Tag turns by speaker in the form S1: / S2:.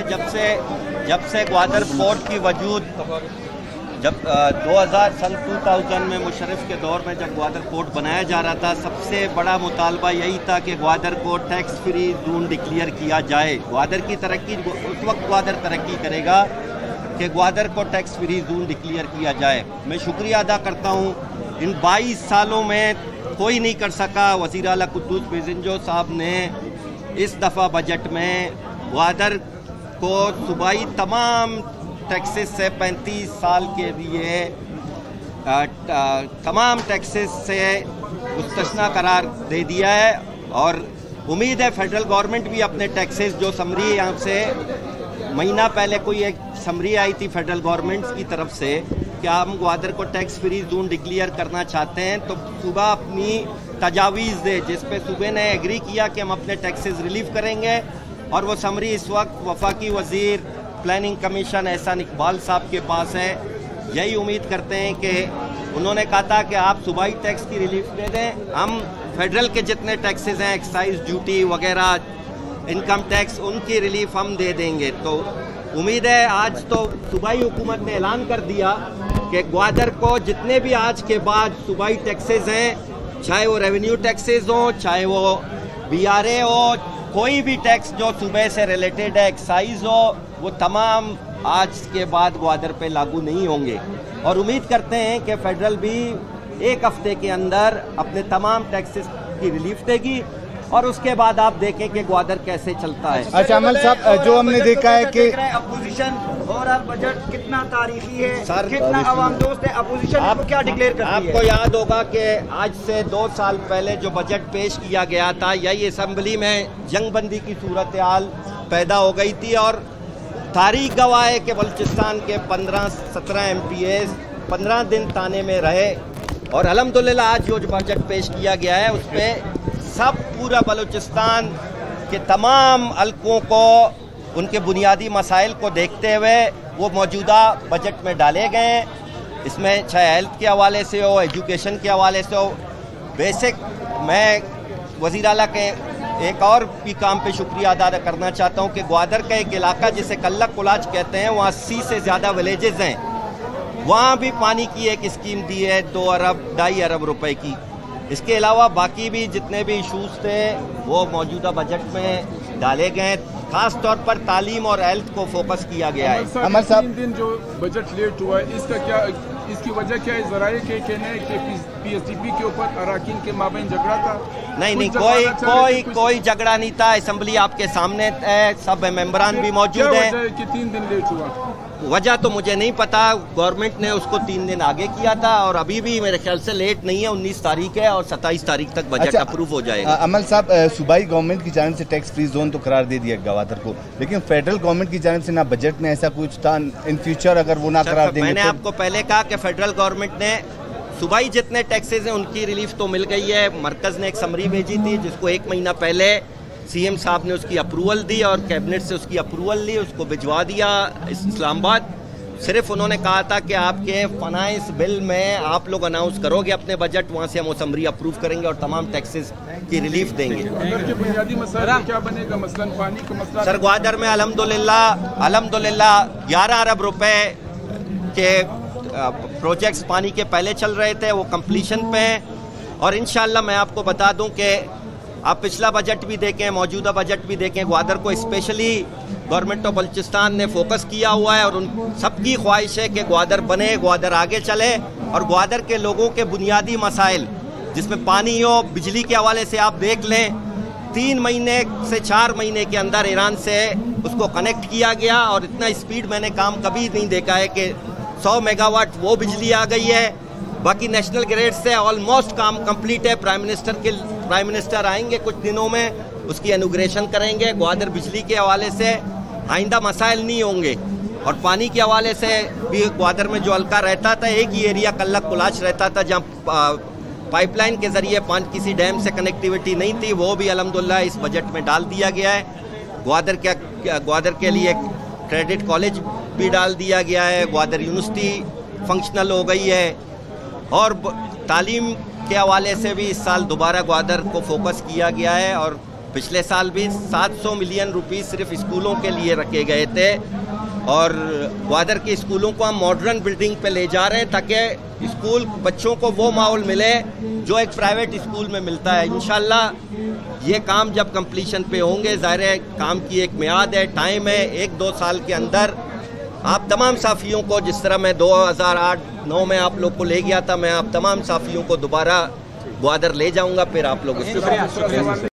S1: जब से ग्वादर पोर्ट की वजूद जब 2000 में मुशर्रफ के दौर में जब ग्वादर पोर्ट बनाया जा रहा था, सबसे बड़ा मुतालबा यही था कि ग्वादर को टैक्स फ्री जोन डिक्लेयर किया जाए। ग्वादर की तरक्की, उस वक्त ग्वादर तरक्की करेगा कि ग्वादर को टैक्स फ्री जोन डिक्लेयर किया जाए। मैं शुक्रिया अदा करता हूँ, इन 22 सालों में कोई नहीं कर सका। वज़ीर आला कुद्दूस बेज़िंजो साहब ने इस दफ़ा बजट में ग्वादर को सूबाई तमाम टैक्सेस से 35 साल के लिए तमाम टैक्सेस से मुस्तस्ना करार दे दिया है। और उम्मीद है फेडरल गवर्नमेंट भी अपने टैक्सेस जो समरी यहाँ से महीना पहले कोई एक समरी आई थी फेडरल गवर्नमेंट की तरफ से कि हम ग्वादर को टैक्स फ्री जोन डिक्लेयर करना चाहते हैं, तो सूबा अपनी तजावीज़ दे, जिस पे सूबे ने एग्री किया कि हम अपने टैक्सेस रिलीव करेंगे। और वो समरी इस वक्त वफाकी वज़ीर प्लानिंग कमीशन एहसान इकबाल साहब के पास है। यही उम्मीद करते हैं कि उन्होंने कहा था कि आप सूबाई टैक्स की रिलीफ दे दें, हम फेडरल के जितने टैक्सेस हैं, एक्साइज ड्यूटी वगैरह, इनकम टैक्स, उनकी रिलीफ हम दे देंगे। तो उम्मीद है आज तो सूबाई हुकूमत ने ऐलान कर दिया कि ग्वादर को जितने भी आज के बाद सूबाई टैक्सेस हैं, चाहे वो रेवेन्यू टैक्सेस हो, चाहे वो BRA हो, कोई भी टैक्स जो सूबे से रिलेटेड है, एक्साइज हो, वो तमाम आज के बाद ग्वादर पे लागू नहीं होंगे। और उम्मीद करते हैं कि फेडरल भी एक हफ्ते के अंदर अपने तमाम टैक्सेस की रिलीफ देगी और उसके बाद आप देखें कि ग्वादर कैसे चलता है।
S2: अच्छा अमल साहब, जो हमने देखा है कि
S3: अपोजिशन ओवरऑल बजट कितना तारीखी है, कितना अवाम दोस्त है, अपोजिशन आपको क्या डिक्लेयर करती है?
S1: आपको याद होगा कि आज से 2 साल पहले जो बजट पेश किया गया था, यही असम्बली में जंगबंदी की सूरत हाल पैदा हो गई थी और तारीख गवाह है कि बलूचिस्तान के 15-17 MPs 15 दिन ताने में रहे। और अल्हम्दुलिल्लाह आज जो बजट पेश किया गया है उसमें सब पूरा बलूचिस्तान के तमाम हल्कों को उनके बुनियादी मसाइल को देखते हुए वो मौजूदा बजट में डाले गए हैं। इसमें चाहे हेल्थ के हवाले से हो, एजुकेशन के हवाले से हो, बेसिक। मैं वज़ीर आला के एक और भी काम पे शुक्रिया अदा करना चाहता हूँ कि ग्वादर का एक इलाका जिसे कल्लक कुलाच कहते हैं, वहाँ 80 से ज़्यादा विलेजेस हैं, वहाँ भी पानी की एक स्कीम दी है 2-2.5 अरब रुपए की। इसके अलावा बाकी भी जितने भी इशूज़ थे वो मौजूदा बजट में डाले गए। खास तौर पर तालीम और हेल्थ को फोकस किया गया है।
S4: अमर साहब, 3 दिन जो बजट लेट हुआ है, इसका क्या, इसकी वजह क्या है? ज़राए के कहने हैं कि PSDP के ऊपर अराकीन के माबैन झगड़ा था।
S1: नहीं, कोई झगड़ा नहीं था। असेंबली आपके सामने है, सब मेंबरान भी मौजूद हैं।
S4: कि 3 दिन लेट हुआ,
S1: वजह तो मुझे नहीं पता। गवर्नमेंट ने उसको 3 दिन आगे किया था और अभी भी मेरे ख्याल से लेट नहीं है। 19 तारीख है और 27 तारीख तक बजट अप्रूव हो जाएगा।
S2: अमल साहब, सूबाई गवर्नमेंट की जानिब से टैक्स फ्री जोन तो करार दे दिया ग्वादर को, लेकिन फेडरल गवर्नमेंट की जानिब से ना बजट में ऐसा कुछ था। इन फ्यूचर अगर वो ना करार देंगे,
S1: मैंने आपको पहले कहा कि फेडरल गवर्नमेंट ने सूबाई जितने टैक्सेस हैं उनकी रिलीफ तो मिल गई है। मरकज़ ने एक समरी भेजी थी जिसको 1 महीना पहले CM साहब ने उसकी अप्रूवल दी और कैबिनेट से उसकी अप्रूवल ली, उसको भिजवा दिया इस्लामाबाद। सिर्फ उन्होंने कहा था कि आपके फाइनेंस बिल में आप लोग अनाउंस करोगे अपने बजट, वहाँ से हम वो समरी अप्रूव करेंगे और तमाम टैक्सेस की रिलीफ देंगे।
S4: बुनियादी मसला क्या बनेगा? मसलन पानी का मसला।
S1: सर, ग्वादर में अल्हम्दुलिल्लाह 11 अरब रुपए के प्रोजेक्ट्स पानी के पहले चल रहे थे, वो कंप्लीशन पे हैं। और इंशाल्लाह मैं आपको बता दूं कि आप पिछला बजट भी देखें, मौजूदा बजट भी देखें, ग्वादर को स्पेशली गवर्नमेंट ऑफ बलूचिस्तान ने फोकस किया हुआ है और उन सबकी ख्वाहिश है कि ग्वादर बने, ग्वादर आगे चले और ग्वादर के लोगों के बुनियादी मसाइल जिसमें पानी हो, बिजली के हवाले से आप देख लें, 3 महीने से 4 महीने के अंदर ईरान से उसको कनेक्ट किया गया और इतना स्पीड मैंने काम कभी नहीं देखा है कि 100 मेगावाट वो बिजली आ गई है। बाकी नेशनल ग्रिड से ऑलमोस्ट काम कंप्लीट है। प्राइम मिनिस्टर आएंगे कुछ दिनों में, उसकी इनॉग्रेशन करेंगे। ग्वादर बिजली के हवाले से आइंदा मसाइल नहीं होंगे और पानी के हवाले से भी ग्वादर में जो हल्का रहता था, एक ही एरिया कल्लक कुलाच रहता था जहाँ पाइपलाइन के जरिए किसी डैम से कनेक्टिविटी नहीं थी, वो भी अल्हम्दुलिल्लाह इस बजट में डाल दिया गया है। ग्वादर के लिए क्रेडिट कॉलेज भी डाल दिया गया है, ग्वादर यूनिवर्सिटी फंक्शनल हो गई है और तालीम के हवाले से भी इस साल दोबारा ग्वादर को फोकस किया गया है और पिछले साल भी 700 मिलियन रुपीस सिर्फ स्कूलों के लिए रखे गए थे और ग्वादर के स्कूलों को हम मॉडर्न बिल्डिंग पे ले जा रहे हैं ताकि स्कूल बच्चों को वो माहौल मिले जो एक प्राइवेट स्कूल में मिलता है। इंशाल्लाह ये काम जब कंप्लीशन पे होंगे, ज़ाहिर है काम की एक मियाद है, टाइम है, 1-2 साल के अंदर आप तमाम साफ़ियों को, जिस तरह मैं 2008-9 में आप लोग को ले गया था, मैं आप तमाम साफ़ियों को दोबारा ग्वादर ले जाऊंगा, फिर आप लोग